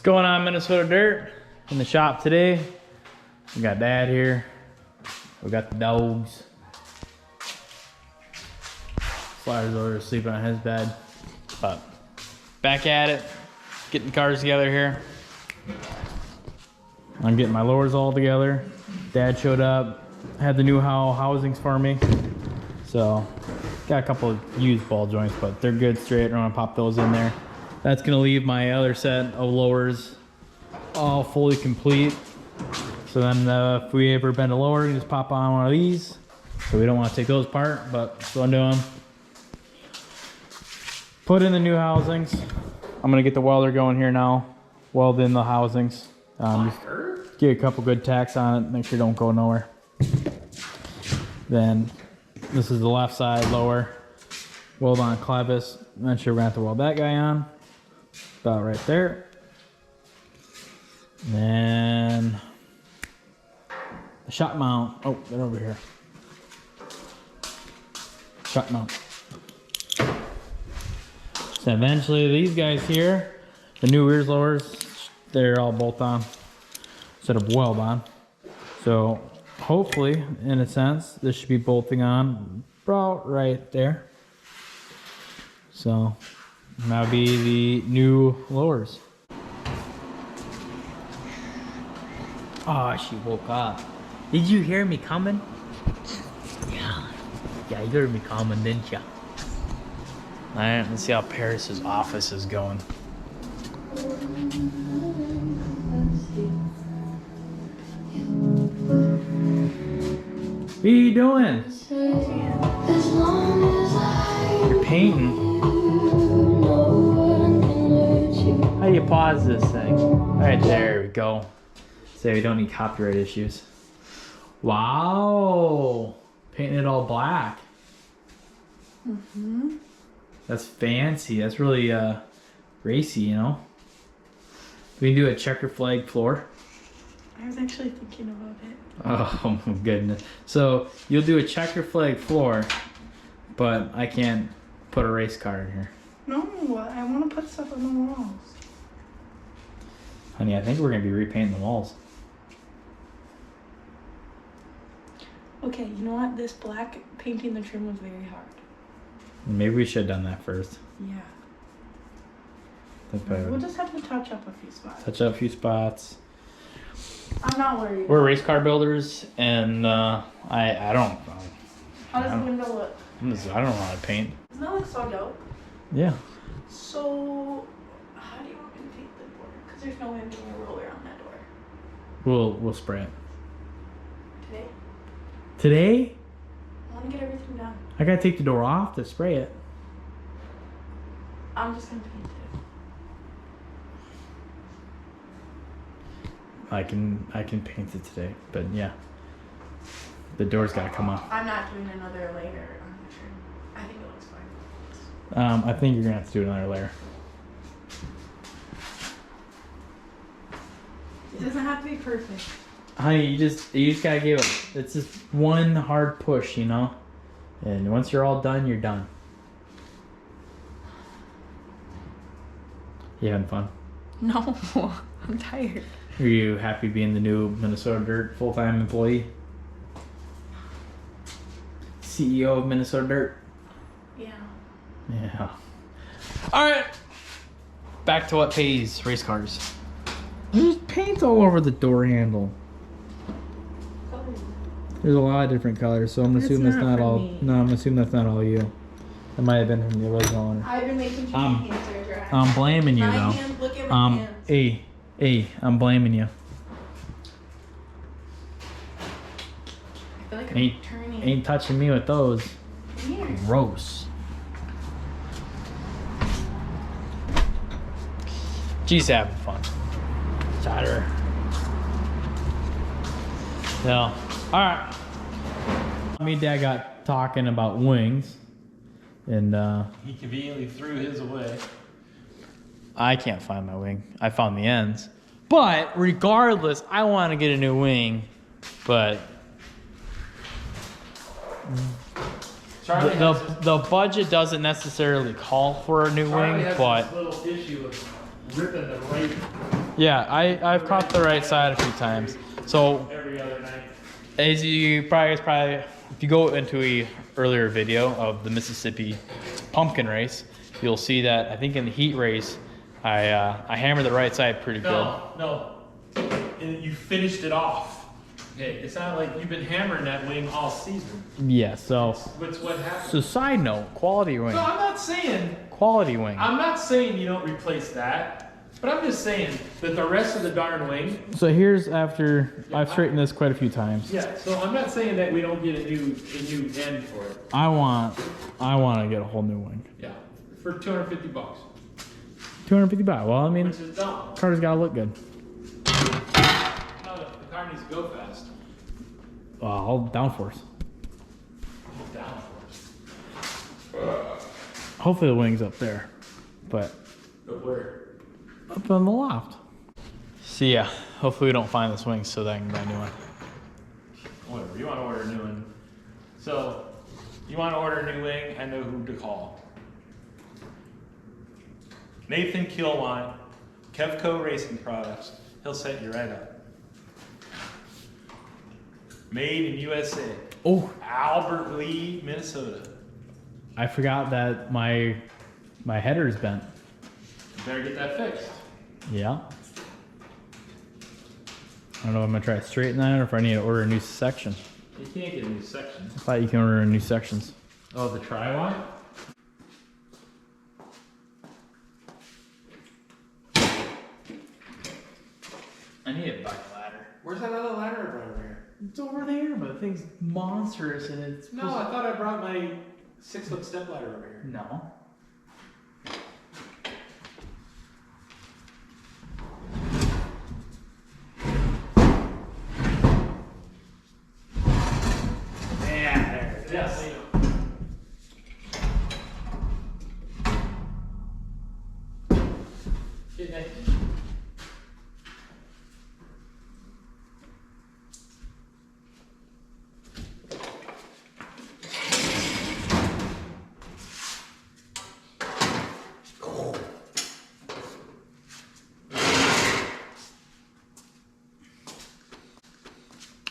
going on, Minnesota Dirt? In the shop today, we got Dad here. We got the dogs. Slider's over sleeping on his bed. But back at it, getting the cars together here. I'm getting my lowers all together. Dad showed up, had the new housings for me. So got a couple of used ball joints, but they're good straight. I'm gonna pop those in there. That's gonna leave my other set of lowers all fully complete. So then if we ever bend a lower, you just pop on one of these. So we don't want to take those apart, but that's what I'm doing. Put in the new housings. I'm gonna get the welder going here now. Weld in the housings. Just get a couple good tacks on it, make sure it don't go nowhere. Then this is the left side lower. Weld on clevis. Not sure we're gonna have to weld that guy on. About right there. Then the shot mount. Oh, they're over here. Shot mount. So eventually these guys here, the new rear lowers, they're all bolt on instead of weld on. So hopefully, in a sense, this should be bolting on about right there. So that would be the new lowers. Oh, she woke up. Did you hear me coming? Yeah. Yeah, you heard me coming, didn't you? Alright, let's see how Paris's office is going. What are you doing? You're painting. How do you pause this thing? Alright, there we go. So we don't need copyright issues. Wow! Painting it all black. Mm-hmm. That's fancy. That's really racy, you know? We can do a checker flag floor. I was actually thinking about it. Oh my goodness. So you'll do a checker flag floor, but I can't put a race car in here. No, I want to put stuff on the walls. Honey, I think we're going to be repainting the walls. Okay, you know what? This black painting the trim was very hard. Maybe we should have done that first. Yeah. We'll just have to touch up a few spots. Touch up a few spots. I'm not worried. We're race car builders, and I don't know. How does the window look? I don't know how to paint. Doesn't that look so dope? Yeah. So, how do you want me to paint the door? Because there's no way I'm doing a roller on that door. We'll spray it. Today? Today? I want to get everything done. I gotta take the door off to spray it. I'm just gonna paint it. I can paint it today, but yeah. The door's gotta come off. I'm not doing another layer on the trim. I think it looks fine. I think you're gonna have to do another layer. It doesn't have to be perfect. Honey, you just gotta give it. It's just one hard push, you know? And once you're all done, you're done. You having fun? No, I'm tired. Are you happy being the new Minnesota Dirt full-time employee? CEO of Minnesota Dirt? Yeah. Yeah. Alright. Back to what pays race cars. There's paint all over the door handle. There's a lot of different colors, so I'm gonna assume that's not all. No, I'm gonna assume that's not all you. It might have been from the original owner. I've been making too many hands are dry. I'm blaming you though. Hands, look at my hands. Hey, I'm blaming you. I feel like Ain't I'm turning. ain't touching me with those. Here. Gross. She's having fun. Chatter. So, alright. Me and Dad got talking about wings. And he conveniently threw his away. I can't find my wing. I found the ends. But regardless, I want to get a new wing. But the budget doesn't necessarily call for a new wing, but little issue with ripping the right Yeah, I've caught the right side a few times. So every other night. as you probably, if you go into a earlier video of the Mississippi pumpkin race, you'll see that I think in the heat race, I hammered the right side pretty good. No. And you finished it off. Okay, it's not like you've been hammering that wing all season. Yeah, so What's what happened? so side note, quality wing. So I'm not saying you don't replace that, but I'm just saying that the rest of the darn wing. So here's after I've straightened this quite a few times. Yeah, so I'm not saying that we don't get a new end for it. I want to get a whole new wing. Yeah, for $250. 250 bucks. Well, I mean, Which is dumb. car's gotta look good. No, the car needs to go fast. All downforce. Downforce. Hopefully the wing's up there, but But where? up on the loft. So yeah, hopefully we don't find this wing so that I can buy a new one. Whatever, you want to order a new one. So, you want to order a new wing, I know who to call. Nathan Kilwine, Kevco Racing Products. He'll set you right up. Made in USA. Oh, Albert Lee, Minnesota. I forgot that my header's bent. You better get that fixed. Yeah. I don't know if I'm gonna try to straighten that or if I need to order a new section. You can't get a new section. I thought you can order new sections. Oh, the tri-one? I need a bike ladder. Where's that other ladder I brought over here? It's over there, but the thing's monstrous and it's No, I thought I brought my 6-foot step ladder over here. No. Yeah, there it is. Yes. Get that.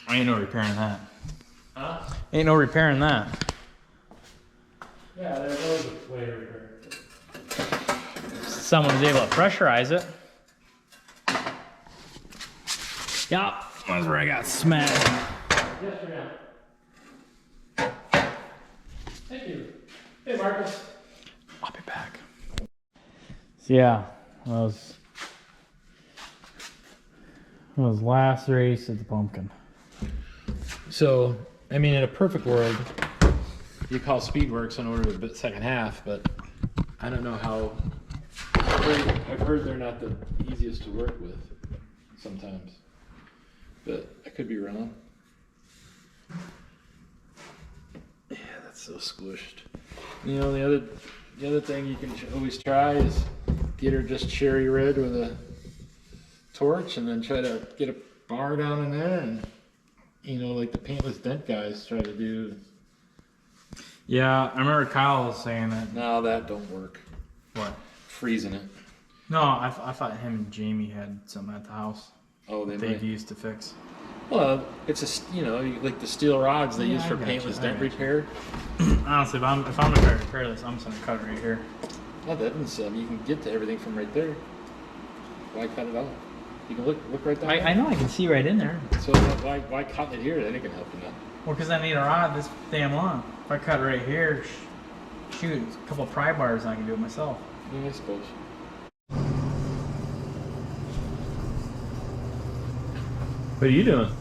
Ain't no repairing that. Huh? Ain't no repairing that. Yeah, there's always a way to repair it. Someone was able to pressurize it. Yup, that's where I got smashed. Yes, ma'am. Thank you. Hey, Marcus. I'll be back. So yeah, that was last race at the pumpkin. So, I mean, in a perfect world, you call Speedworks and order the second half, but I don't know how. I've heard they're not the easiest to work with sometimes, but I could be wrong. Yeah, that's so squished. You know, the other thing you can always try is get her just cherry red with a torch, and then try to get a bar down in there, and you know, like the paintless dent guys try to do. Yeah, I remember Kyle was saying that. No, that don't work. What? Freezing it. No, I thought him and Jamie had some at the house. Oh, They've used to fix. Well, it's a like the steel rods they use for I got paintless you, dent I got you. repair. Honestly, if I'm gonna try to repair this, I'm just gonna cut it right here. No, that doesn't. You can get to everything from right there. Why cut it off? You can look right down. I know I can see right in there. So why cut it here? That ain't gonna help you none. Well, because I need a rod this damn long. If I cut it right here, shoot, a couple of pry bars, and I can do it myself. Yeah, I suppose. What are you doing?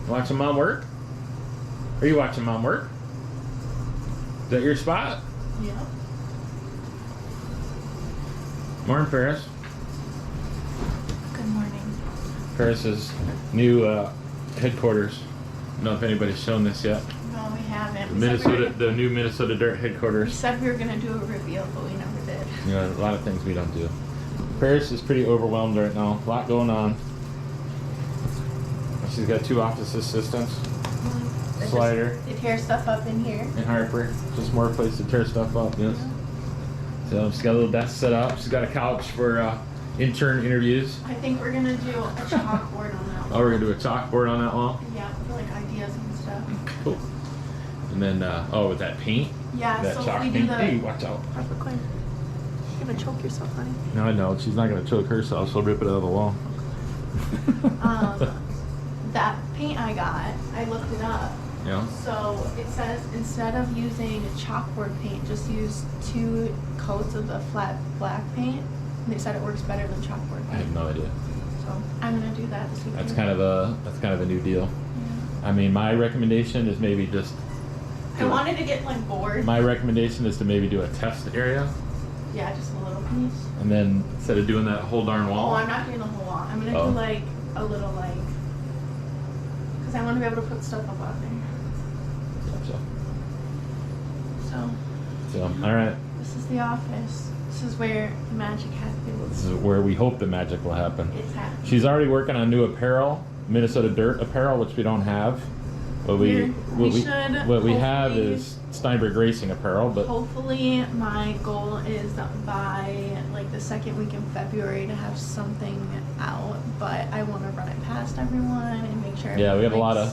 Watching Mom work? Are you watching Mom work? Is that your spot? Yeah. Morning, Paris. Good morning. Paris's new headquarters. I don't know if anybody's shown this yet. No, we haven't. The new Minnesota Dirt We headquarters. said we were gonna do a reveal, but we never did. You know, a lot of things we don't do. Paris is pretty overwhelmed right now. A lot going on. She's got 2 office assistants, Slider, They tear stuff up in here. and Harper. Just more place to tear stuff up. Yes. So she's got a little desk set up. She's got a couch for intern interviews. I think we're gonna do a chalkboard on that Oh, we're gonna do a chalkboard on that wall? Yeah, for like ideas and stuff. Cool. And then, oh, with that paint? Yeah, That so chalk if we do paint? the... Hey, watch out. Harper Quinn, you're gonna choke yourself, honey. No, I know. She's not gonna choke herself. She'll rip it out of the wall. That paint I got, I looked it up. Yeah. So it says instead of using chalkboard paint, just use 2 coats of the flat black paint. And they said it works better than chalkboard I paint. have no idea. So I'm gonna do that this weekend. That's kind of a new deal. Yeah. I mean, my recommendation is maybe just. I wanted to get like board. My recommendation is to maybe do a test area, Yeah, just a little piece. and then instead of doing that whole darn Oh, wall. I'm not doing the whole wall. I'm gonna Oh. do like a little like, cause I want to be able to put stuff up on there. So All right. this is the office. This is where the magic happens. This is where we hope the magic will happen. It's happening. She's already working on new apparel, Minnesota Dirt apparel, which we don't have. What we We're- we what we should what we have hopefully- is Steinberg Racing apparel, but Hopefully, my goal is by like the second week in February to have something out. But I want to run it past everyone and make sure. yeah, we got a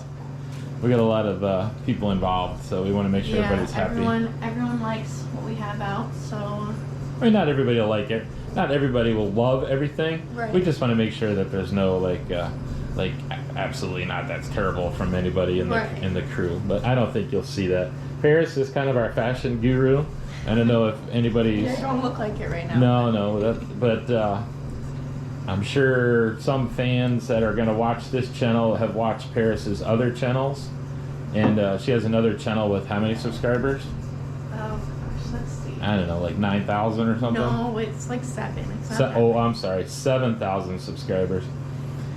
everyone lot of people involved, so we want to make sure everybody's happy. Everyone likes what we have out, so I mean, not everybody will like it. Not everybody will love everything. Right. We just want to make sure that there's no like absolutely not. That's terrible from anybody in the Right. in the crew. But I don't think you'll see that. Paris is kind of our fashion guru. I don't know if anybody's. you don't look like it right now. No, but I'm sure some fans that are going to watch this channel have watched Paris's other channels, and she has another channel with how many subscribers? Oh gosh, let's see. I don't know, like 9,000 or something. No, it's like 7. It's not that I'm sorry, 7,000 subscribers,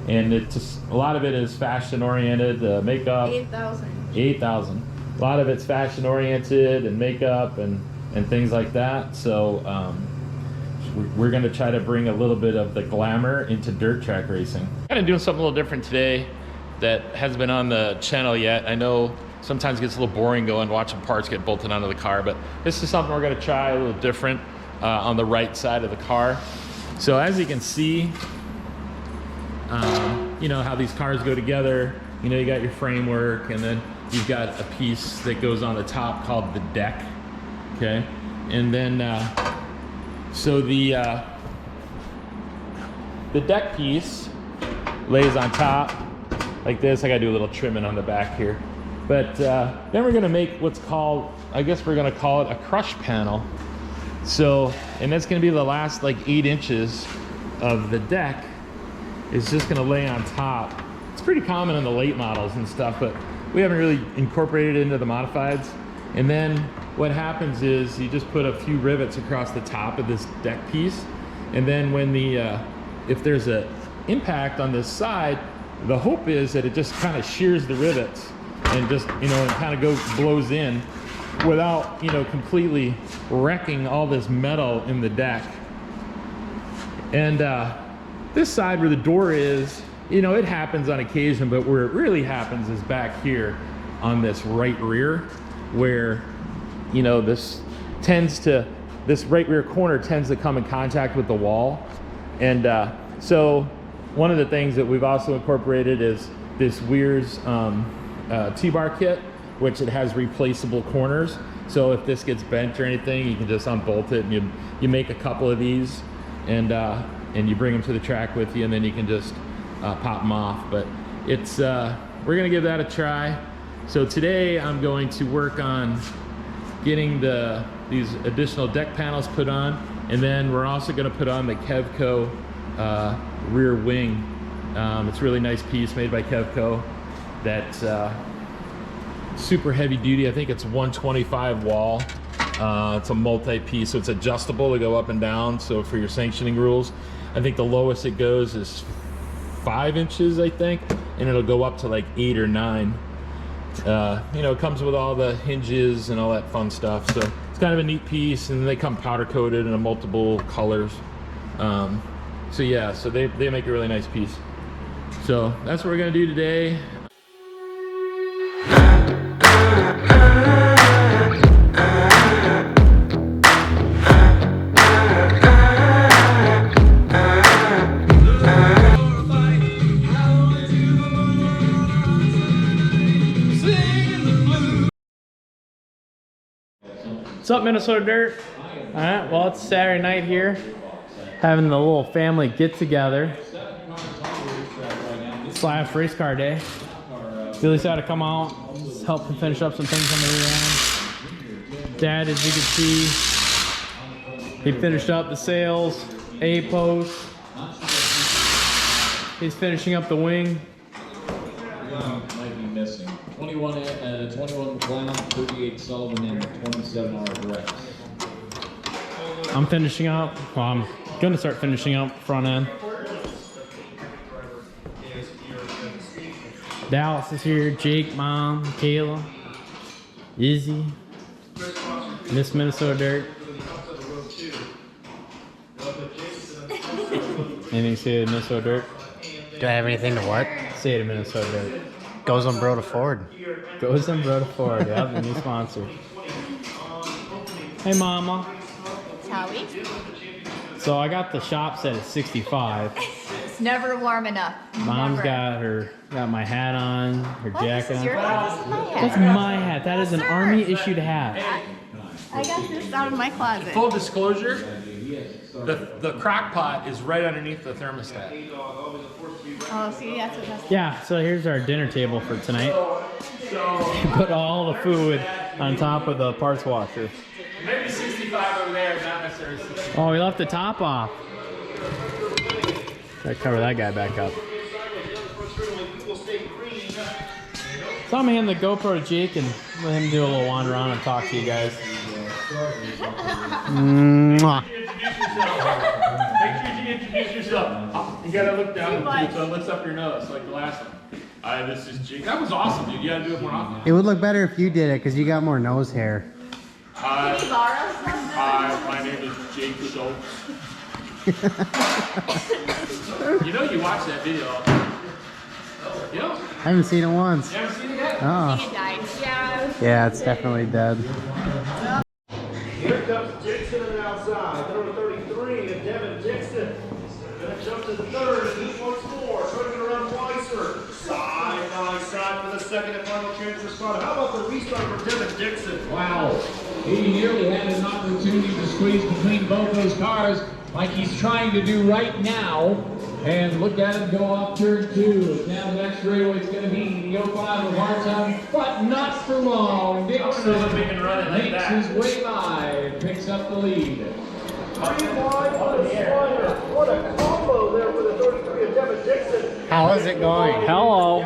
and it's just, a lot of it is fashion oriented, makeup. 8,000. 8,000. A lot of it's fashion oriented and makeup and things like that. So we're going to try to bring a little bit of the glamour into dirt track racing. Kind of doing something a little different today that hasn't been on the channel yet. I know sometimes it gets a little boring going watching parts get bolted onto the car, but this is something we're going to try a little different on the right side of the car. So as you can see, you know how these cars go together. You know, you got your framework, and then you've got a piece that goes on the top called the deck. Okay, and then so the deck piece lays on top like this. I gotta do a little trimming on the back here, but then we're gonna make what's called, I guess we're gonna call it a crush panel. So, and that's gonna be the last like 8 inches of the deck is just gonna lay on top. It's pretty common in the late models and stuff, but we haven't really incorporated it into the modifieds. And then what happens is you just put a few rivets across the top of this deck piece, and then when the if there's a impact on this side, the hope is that it just kind of shears the rivets and just, you know, and kind of blows in without, you know, completely wrecking all this metal in the deck. And this side where the door is, you know, it happens on occasion, but where it really happens is back here on this right rear, where, you know, this right rear corner tends to come in contact with the wall. And so one of the things that we've also incorporated is this Weir's T-bar kit, which it has replaceable corners. So if this gets bent or anything, you can just unbolt it, and you make a couple of these, and you bring them to the track with you, and then you can just pop them off. But it's we're gonna give that a try. So today I'm going to work on getting these additional deck panels put on, and then we're also going to put on the Kevco rear wing. It's a really nice piece made by Kevco that's super heavy duty. I think it's 125 wall. It's a multi-piece, so it's adjustable to go up and down. So for your sanctioning rules, I think the lowest it goes is 5 inches, I think, and it'll go up to like 8 or 9. You know, it comes with all the hinges and all that fun stuff. So it's kind of a neat piece, and they come powder coated in multiple colors. So yeah, so they make a really nice piece. So that's what we're gonna do today. What's up, Minnesota Dirt? All right, well, it's Saturday night here, having the little family get together. It's last race car day. Billy decided to come out, help him finish up some things on the rear end. Dad, as you can see, he finished up the sails, A-post. He's finishing up the wing. Might be missing. 21 McLeod, 38 Sullivan, and 27 R Rex. I'm finishing up. Well, I'm gonna start finishing up front end. Dallas is here. Jake, Mom, Kayla, Izzy, Miss Minnesota Dirt. Anything to say to Minnesota Dirt? Do I have anything to what? Say to Minnesota Dirt. Go Zumbrota Ford. Go Zumbrota Ford. Yeah, the new sponsor. Hey, Mama. Howie. So I got the shop set at 65. It's never warm enough. Mom's Never. got my hat on, her What? jacket This is on. your hat. This is my hat. That's my hat. That is an Sir. Army issued hat. I got this out of my closet. Full disclosure, the crock pot is right underneath the thermostat. Oh, see, that's what that's. Yeah, so here's our dinner table for tonight. Put all the food on top of the parts washer. Maybe 65 over there, not necessarily 65. Oh, we left the top off. Gotta cover that guy back up. So I'm gonna hand the GoPro to Jake and let him do a little wander around and talk to you guys. Mwah. Make sure you introduce yourself. You gotta look down so it lifts up your nose like the last one. Hi, this is Jake. That was awesome, dude. You gotta do it more often. It would look better if you did it because you got more nose hair. Hi, Can you borrow some? my name is Jake Schultz. You know you watch that video. You know? I haven't seen it once. You haven't seen it yet? Oh. It died. Yeah. Yeah, it's definitely dead. Here comes Dixon on the outside. Number 33 is Devin Dixon. Gonna jump to the third. This one's four. Turning around Weiser. Side by side for the second and final transfer spot. How about the restart for Devin Dixon? Wow. He nearly had an opportunity to squeeze between both those cars like he's trying to do right now. And look at him go off turn 2. Now the next straightaway is going to be the 05 of hard time, but not for long. Dixon makes his way by and picks up the lead. 3 wide on the slider. What a combo there for the 33 of Devin Dixon. How is it going? Hello.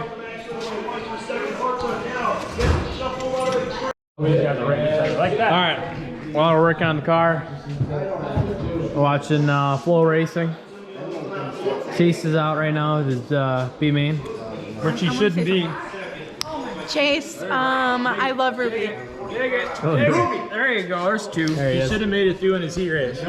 Like that. All right, while we're working on the car, watching Flow Racing. Chase is out right now with his B-main, which he shouldn't be. Chase, I love Ruby. There you go. There's 2. There he is. Should have made it through in his heat race.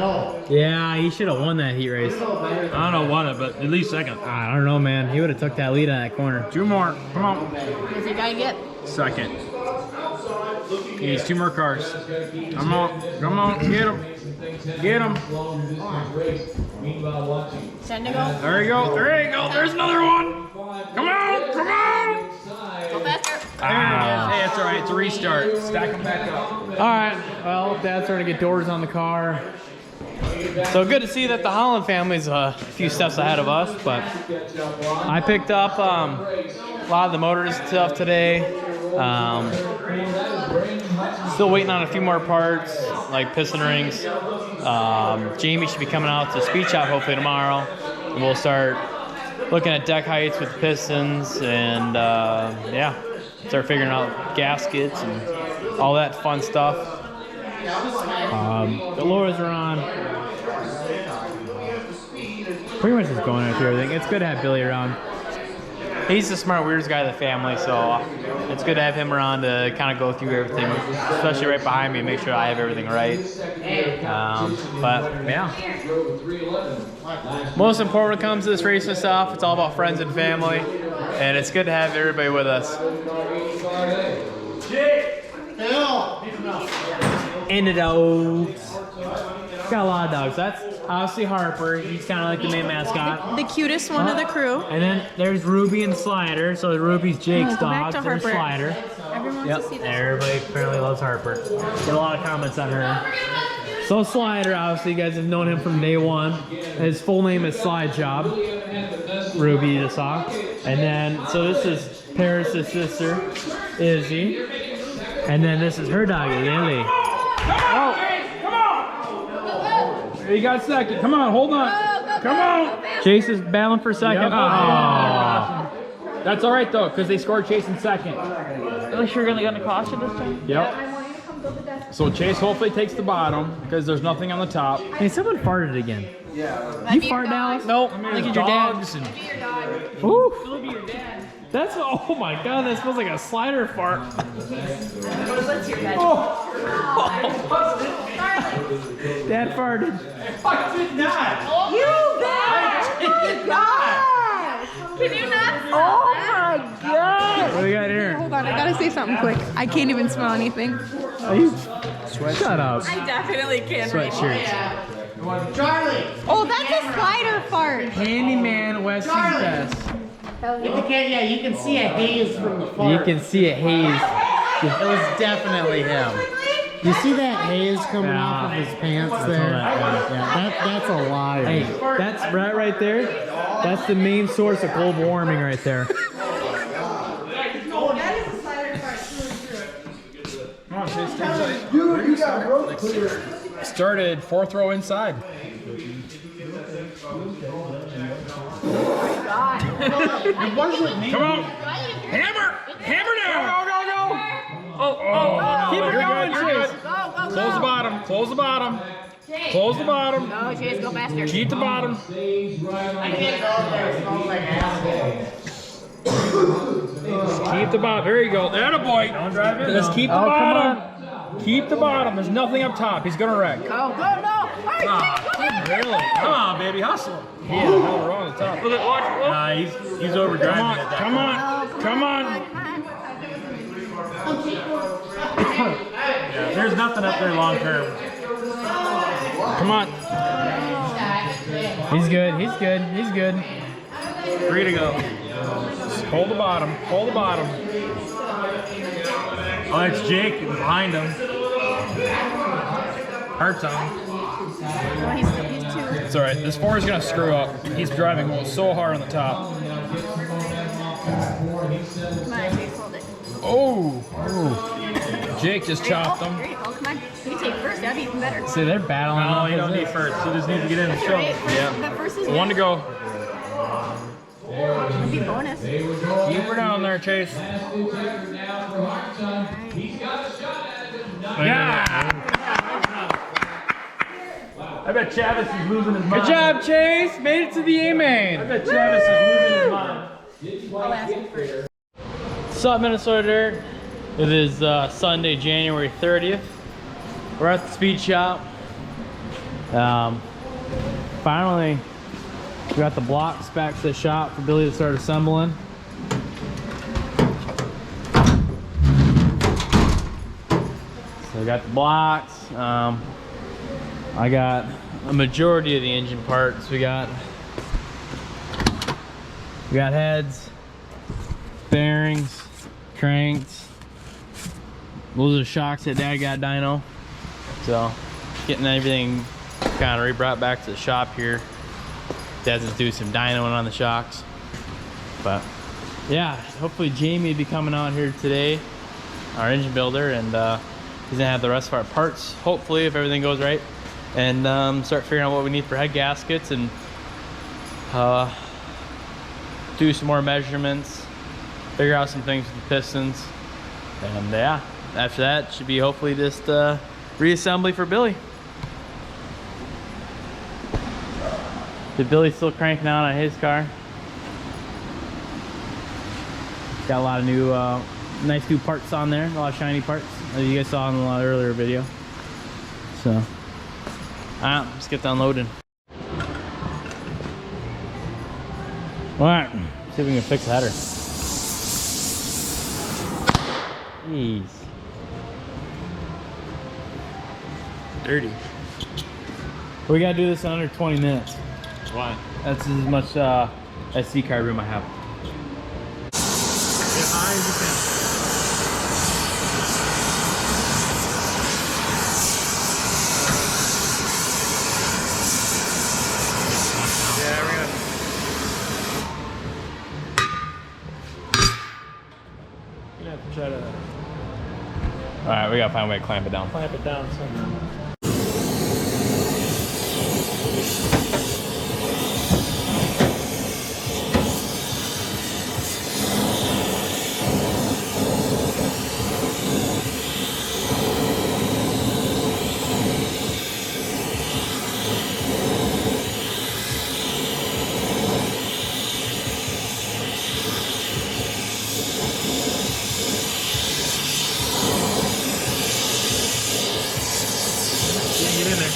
Yeah, he should have won that heat race. I don't know won it, but at least second. I don't know, man. He would have took that lead on that corner. 2 more. Come on. What's he gonna get? Second. He needs 2 more cars. Come on. Come on. Get him. Get him. Send to go. There you go. There you go. There's another one. Come on. Come on. Go faster. There it is. Hey, it's all right. It's a restart. Stack them back up. All right, well, Dad's starting to get doors on the car. So good to see that the Holland family's a few steps ahead of us, but I picked up a lot of the motors stuff today. Still waiting on a few more parts, like piston rings. Jamie should be coming out to Speed Shop hopefully tomorrow, and we'll start looking at deck heights with the pistons and yeah, start figuring out gaskets and all that fun stuff. The lures are on. Pretty much just going after everything. It's good to have Billy around. He's the smart, weirdest guy of the family, so it's good to have him around to kind of go through everything, especially right behind me and make sure I have everything right. But yeah, most important when it comes to this racing stuff, it's all about friends and family, and it's good to have everybody with us. And the dogs. Got a lot of dogs. That's obviously Harper. He's kind of like the main mascot. The cutest one of the crew. And then there's Ruby and Slider. So Ruby's Jake's Go back dog. to There's Harper. Slider. Everyone wants to see this. Everybody apparently loves Harper. Get a lot of comments on her. So Slider, obviously you guys have known him from day one. His full name is Slide Job. Ruby the sock. And then, so this is Paris' sister, Izzy. And then this is her doggy, Lily. Oh! You got second. Come on, hold on. Come on. Chase is battling for second. Yep. Oh. That's all right though, because they scored Chase in second. Really sure you're gonna cost you this time? Yep. So Chase hopefully takes the bottom because there's nothing on the top. Hey, someone farted again. You fart, Dallas? Nope. Look at your dogs dad. and Ooh. Look at your dad. That's, oh my god, that smells like a Slider fart. Dad farted. I did not. You bet! Can you not? Oh my god! What do we got here? Hold on, I gotta say something quick. I can't even smell anything. Are you? Shut up. I definitely can. Sweatshirts. Charlie. Oh, that's a Slider fart. Handyman Weston's best. You can see a haze from the far. You can see a haze. It was definitely him. You see that haze coming off of his pants there? That's a liar. Hey, that's right there. That's the main source of global warming right there. Dude, you got road clear. started fourth row inside. Come on. Hammer! Hammer down! Go, go, go! Keep it going, Chase. Close the bottom. Close the bottom. Close the bottom. Go, Chase, go faster. Keep the bottom. I can't go there. It smells like asshole. Keep the bottom. There you go. Atta boy. Don't drive in. Just keep the bottom. Keep the bottom. There's nothing up top. He's gonna wreck. Go, go, no. Hurry, Chase, go faster. Really? Come on, baby. Hustle. Yeah, no, we're on the top. Look at watch. Nah, he's overdriving Come on. at that Come on. Come on. Yeah, there's nothing up there long term. Come on. He's good. He's good. He's good. Free to go. Hold the bottom. Hold the bottom. Oh, it's Jake behind him. Hearts on. Oh, he's two. It's all right. This four is gonna screw up. He's driving so hard on the top. Come on, Chase, hold it. Oh. Jake just chopped There him. you go, come on. You can take first, that'd be even better. See, they're battling. No, you don't need first. You just need to get in the show. Right? The first is One to go. That'd be bonus. Keep her down there, Chase. Yeah. I bet Chavis is losing his mind. Good job, Chase. Made it to the I A-main. bet Chavis is losing his mind. I'll ask him first. What's up, Minnesota Dirt? It is Sunday, January 30th. We're at the speed shop. Finally, we got the blocks back to the shop for Billy to start assembling. So I got the blocks. I got a majority of the engine parts. We got heads, bearings, cranks. Those are the shocks that Dad got dyno. So getting everything kind of re-brought back to the shop here. Dad's just do some dynoing on the shocks. But yeah, hopefully Jamie will be coming out here today, our engine builder, and he's gonna have the rest of our parts, hopefully, if everything goes right, and start figuring out what we need for head gaskets and do some more measurements, figure out some things with the pistons, and yeah, after that should be hopefully just reassembly for Billy. Billy's still cranking out on his car. Got a lot of new, nice new parts on there, a lot of shiny parts, as you guys saw in the earlier video. So, alright, let's get to unloading. Alright, see if we can fix the header. Jeez. Dirty. We gotta do this in under 20 minutes. Why? That's as much SD card room I have. Get high as you can. Yeah, we're gonna have to try to All right, we gotta find a way to clamp it down. clamp it down somehow. Get in there.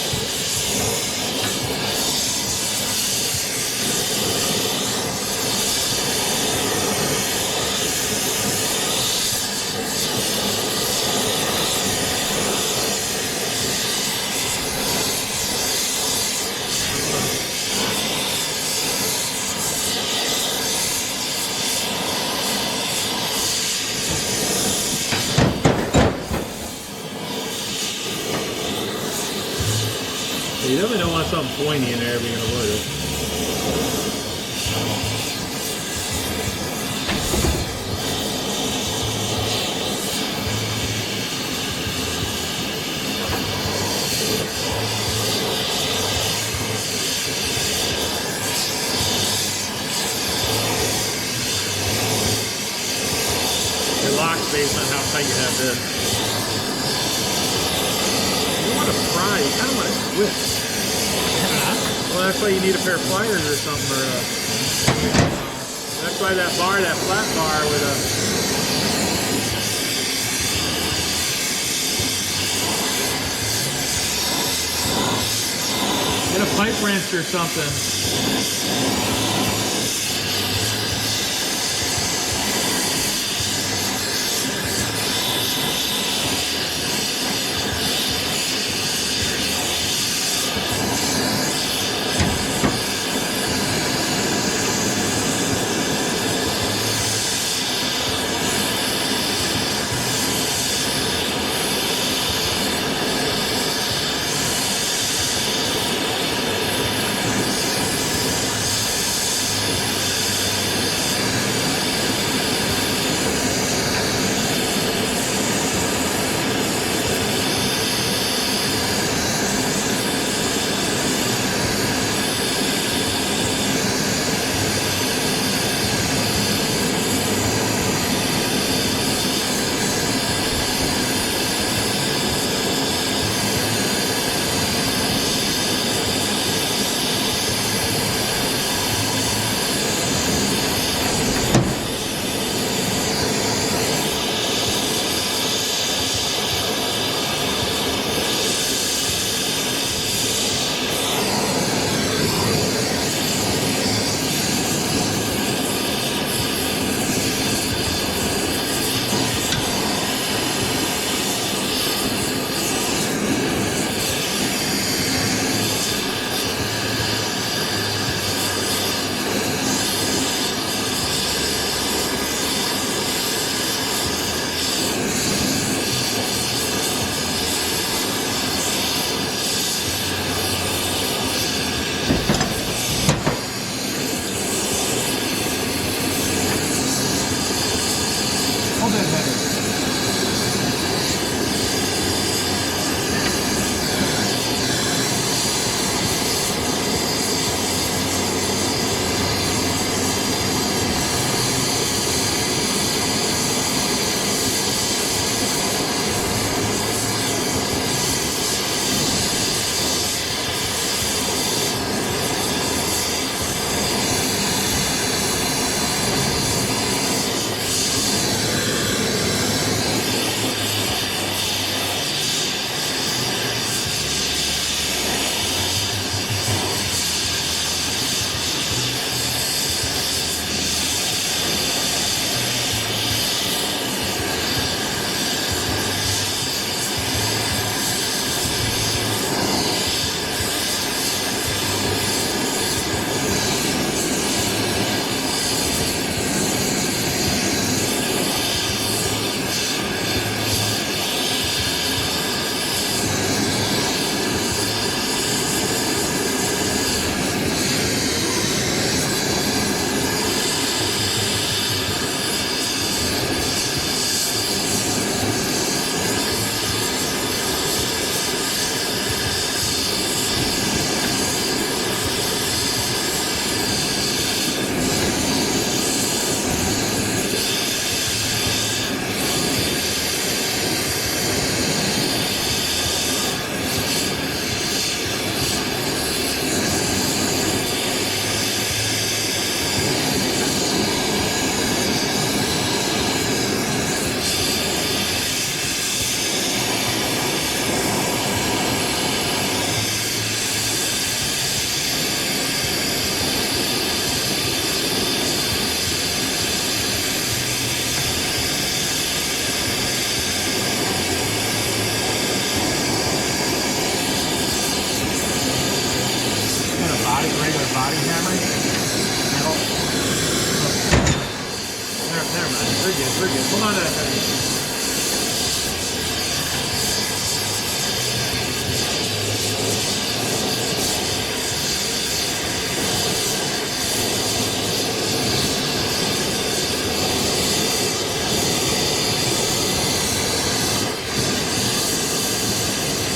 You definitely don't want something pointy in there if you're gonna avoid it. It locks based on how tight you have this. You don't want to pry, you kind of want to twist. Well, that's why you need a pair of pliers or something, or that's why that bar, that flat bar with a... Get a pipe wrench or something. Come on, Eddie.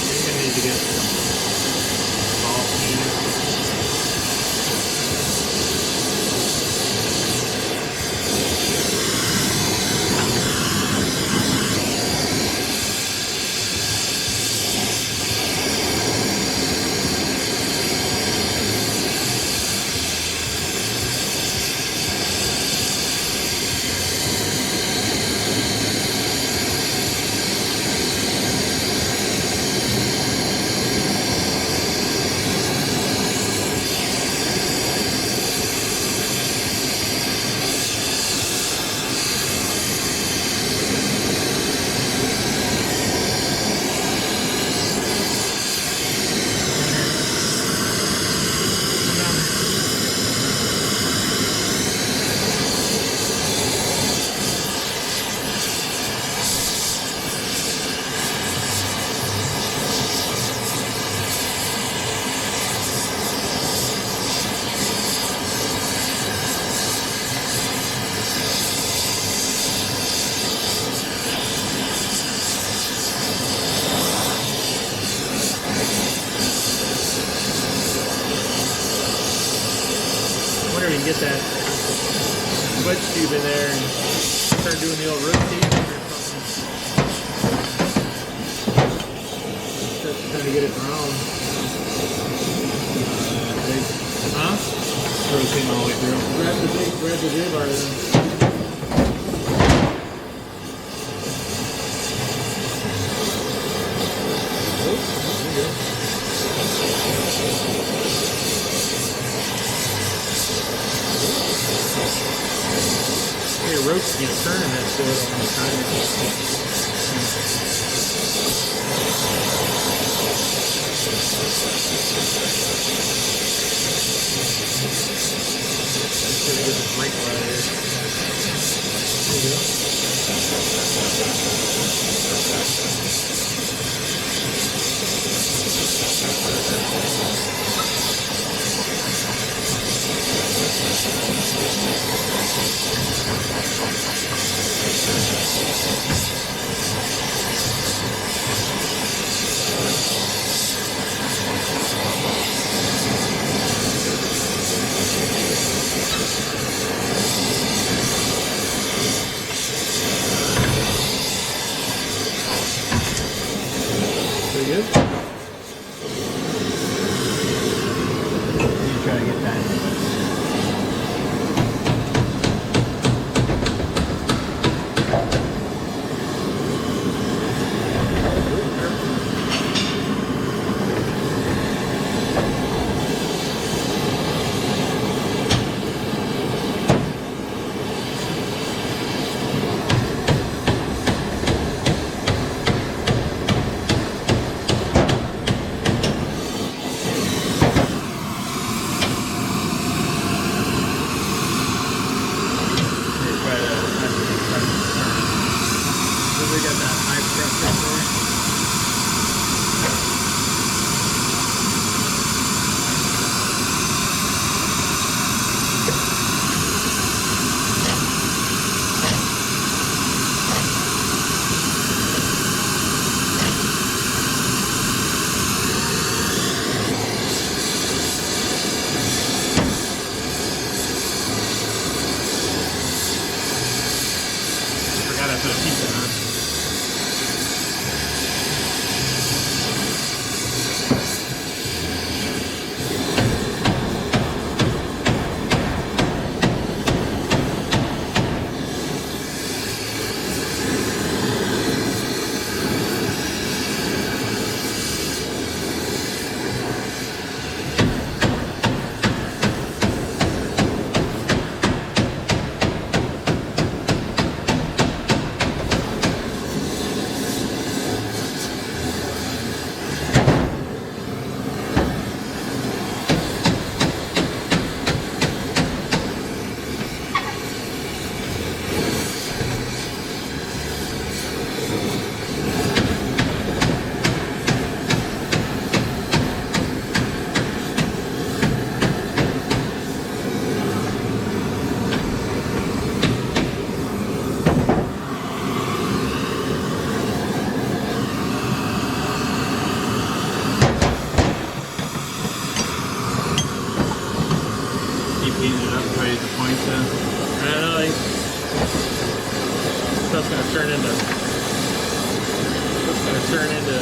You're gonna need to get some ball paint. Wonder if we can get that wedge tube in there and start doing the old rotating or something. Just trying to get it round. Huh? Rotating all the way through. Grab the J bar then. Your ropes keep turning that shit all the time. Get this mic right here. There you go. Pretty good. You try to get that. We got that high pressure there. Forgot I put a pizza on. it's gonna turn into. It's gonna turn into.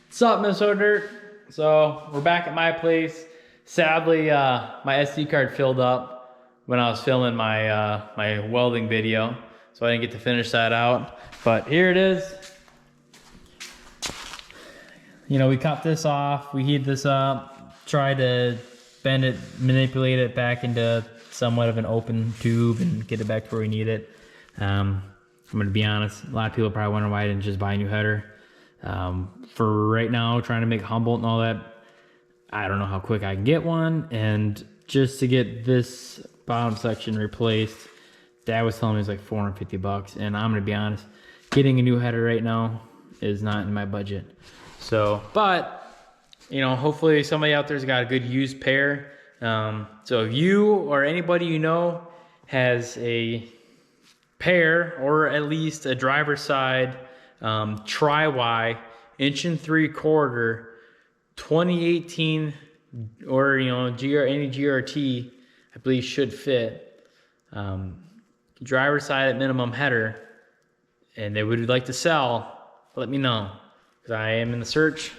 What's up, Minnesota Dirt? So we're back at my place. Sadly, my SD card filled up when I was filming my my welding video, so I didn't get to finish that out. But here it is. You know, we cut this off, we heat this up, try to bend it, manipulate it back into somewhat of an open tube and get it back to where we need it. I'm gonna be honest, a lot of people probably wonder why I didn't just buy a new header. For right now, trying to make Humboldt and all that, I don't know how quick I can get one. And just to get this bottom section replaced, Dad was telling me it's like 450 bucks. And I'm gonna be honest, getting a new header right now is not in my budget. So, but you know, hopefully somebody out there's got a good used pair. So if you or anybody you know has a pair or at least a driver's side tri-Y 1.75" 2018 or you know any GRT I believe should fit, driver's side at minimum header, and they would like to sell, let me know, because I am in the search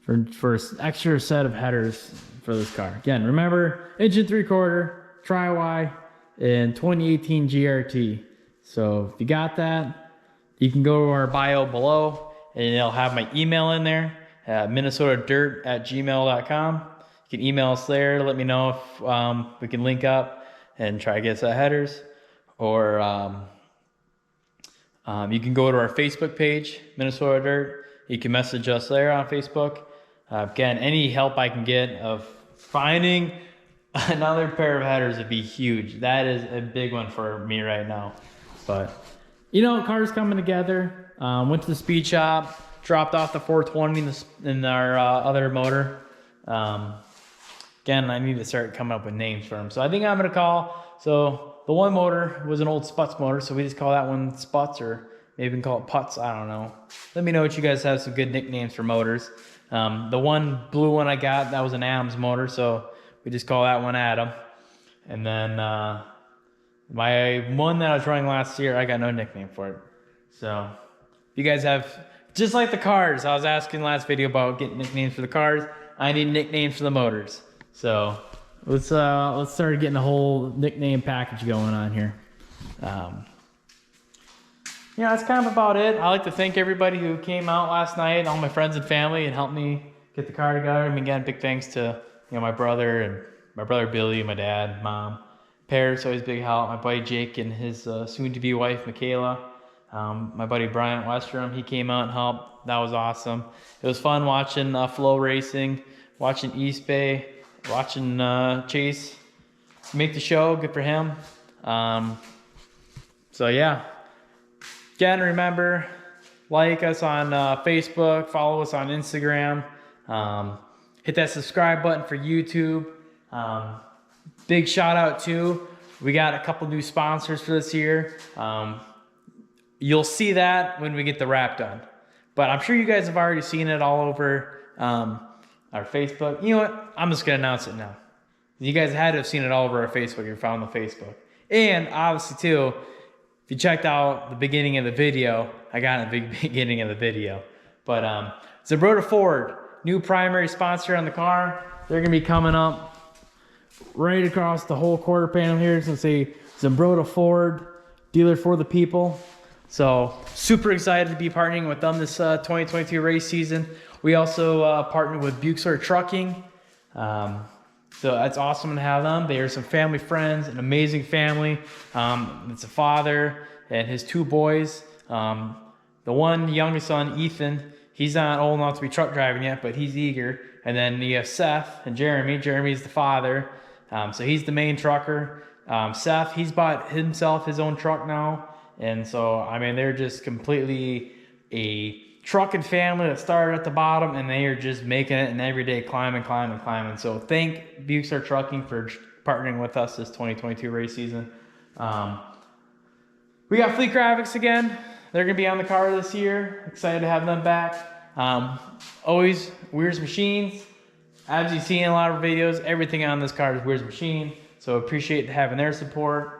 for an extra set of headers for this car. Again, remember 1.75" tri-Y and 2018 GRT. So if you got that, you can go to our bio below and it'll have my email in there, minnesotadirt@gmail.com. You can email us there to let me know if we can link up and try to get some headers. Or you can go to our Facebook page, Minnesota Dirt. You can message us there on Facebook. Again, any help I can get of finding another pair of headers would be huge. That is a big one for me right now. But you know, car's coming together. Went to the speed shop, dropped off the 420 in our other motor. Again, I need to start coming up with names for them. So I think I'm gonna call, so the one motor was an old Sputz motor, so we just call that one Sputz, or maybe even call it Putz, I don't know. Let me know what you guys have some good nicknames for motors. The one blue one I got, that was an Adams motor, so we just call that one Adam. And then my one that I was running last year, I got no nickname for it. So if you guys have, just like the cars, I was asking last video about getting nicknames for the cars. I need nicknames for the motors. So let's start getting a whole nickname package going on here. Yeah, that's kind of about it. I'd like to thank everybody who came out last night, all my friends and family, and helped me get the car together. I mean, again, big thanks to my brother and my brother Billy, my dad, mom. Paris, always big help. My buddy Jake and his soon-to-be wife Michaela. My buddy Brian Westrom, he came out and helped. That was awesome. It was fun watching Flow Racing, watching East Bay, watching Chase make the show. Good for him. So yeah. Again, remember, like us on Facebook, follow us on Instagram, hit that subscribe button for YouTube. Big shout out too, we got a couple new sponsors for this year. You'll see that when we get the wrap done, but I'm sure you guys have already seen it all over our Facebook. You know what, I'm just gonna announce it now. You guys had to have seen it all over our Facebook if you found the Facebook. And obviously too, if you checked out the beginning of the video, I got in the beginning of the video, but Zumbrota Ford, new primary sponsor on the car. They're gonna be coming up right across the whole quarter panel here. It's gonna say Zumbrota Ford, dealer for the people. So super excited to be partnering with them this 2022 race season. We also partnered with Buxor Trucking. So that's awesome to have them. They are some family friends, an amazing family. It's a father and his two boys. The one youngest son, Ethan, he's not old enough to be truck driving yet, but he's eager. And then you have Seth and Jeremy. Jeremy's the father. So he's the main trucker. Seth, he's bought himself his own truck now. And so, I mean, they're just completely a trucking family that started at the bottom, and they are just making it an everyday climbing. So thank Bukestar Trucking for partnering with us this 2022 race season. We got Fleet Graphics again. They're gonna be on the car this year. Excited to have them back. Always Weir's Machines. As you see in a lot of videos, everything on this car is Weir's Machine. So appreciate having their support.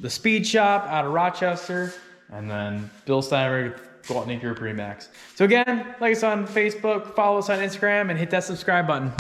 The Speed Shop out of Rochester, and then Bill Steinberg, Gwaltney Group Remax. So again, like us on Facebook, follow us on Instagram, and hit that subscribe button.